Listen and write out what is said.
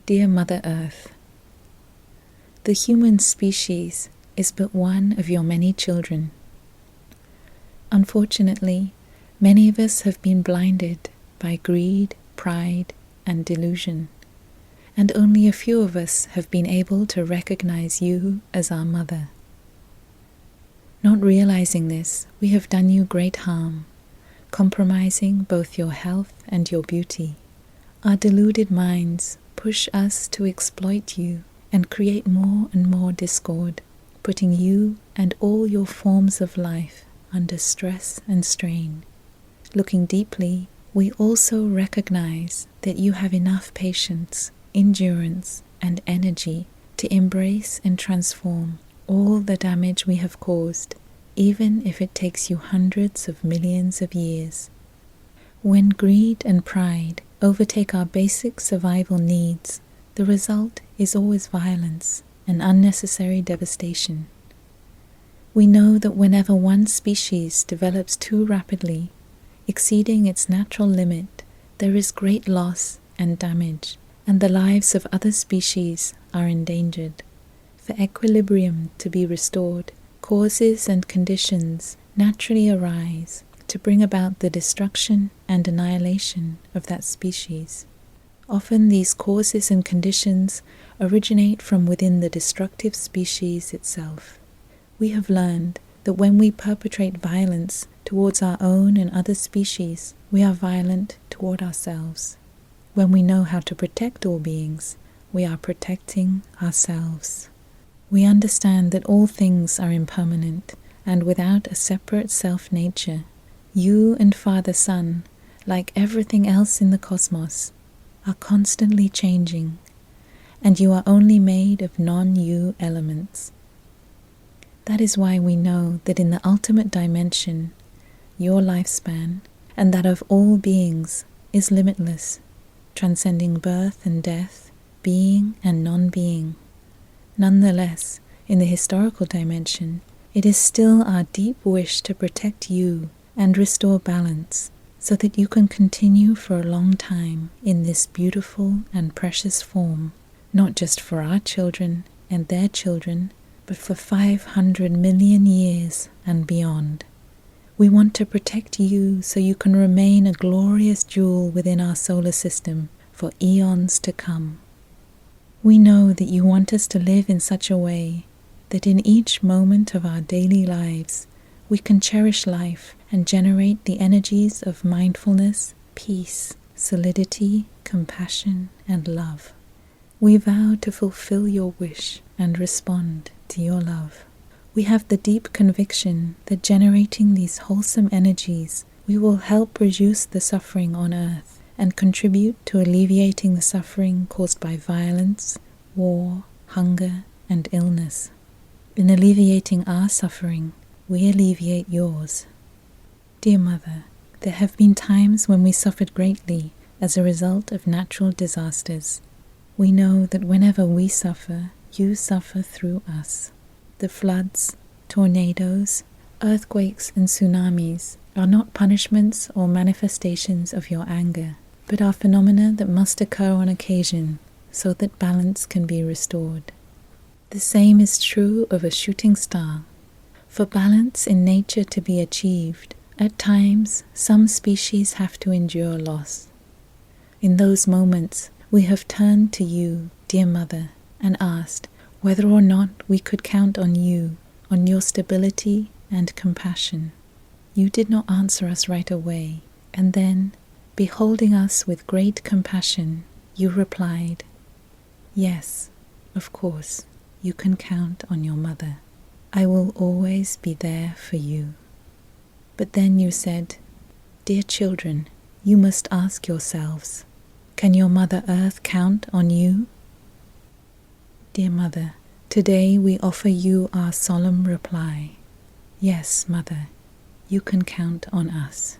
Dear Mother Earth, the human species is but one of your many children. Unfortunately, many of us have been blinded by greed, pride, and delusion, and only a few of us have been able to recognize you as our mother. Not realizing this, we have done you great harm, compromising both your health and your beauty. Our deluded minds push us to exploit you and create more and more discord, putting you and all your forms of life under stress and strain. Looking deeply, we also recognize that you have enough patience, endurance, and energy to embrace and transform all the damage we have caused, even if it takes you hundreds of millions of years. When greed and pride overtake our basic survival needs, the result is always violence and unnecessary devastation. We know that whenever one species develops too rapidly, exceeding its natural limit, there is great loss and damage, and the lives of other species are endangered. For equilibrium to be restored, causes and conditions naturally arise to bring about the destruction and annihilation of that species. Often these causes and conditions originate from within the destructive species itself. We have learned that when we perpetrate violence towards our own and other species, we are violent toward ourselves. When we know how to protect all beings, we are protecting ourselves. We understand that all things are impermanent and without a separate self-nature. You and Father Sun, like everything else in the cosmos, are constantly changing, and you are only made of non-you elements. That is why we know that in the ultimate dimension, your lifespan, and that of all beings, is limitless, transcending birth and death, being and non-being. Nonetheless, in the historical dimension, it is still our deep wish to protect you and restore balance, so that you can continue for a long time in this beautiful and precious form, not just for our children and their children, but for 500 million years and beyond. We want to protect you so you can remain a glorious jewel within our solar system for eons to come. We know that you want us to live in such a way that in each moment of our daily lives we can cherish life and generate the energies of mindfulness, peace, solidity, compassion, and love. We vow to fulfill your wish and respond to your love. We have the deep conviction that generating these wholesome energies, we will help reduce the suffering on earth and contribute to alleviating the suffering caused by violence, war, hunger, and illness. In alleviating our suffering, we alleviate yours. Dear Mother, there have been times when we suffered greatly as a result of natural disasters. We know that whenever we suffer, you suffer through us. The floods, tornadoes, earthquakes, and tsunamis are not punishments or manifestations of your anger, but are phenomena that must occur on occasion so that balance can be restored. The same is true of a shooting star. For balance in nature to be achieved, at times some species have to endure loss. In those moments, we have turned to you, dear Mother, and asked whether or not we could count on you, on your stability and compassion. You did not answer us right away, and then, beholding us with great compassion, you replied, "Yes, of course, you can count on your mother. I will always be there for you." But then you said, "Dear children, you must ask yourselves, can your Mother Earth count on you?" Dear Mother, today we offer you our solemn reply. Yes, Mother, you can count on us.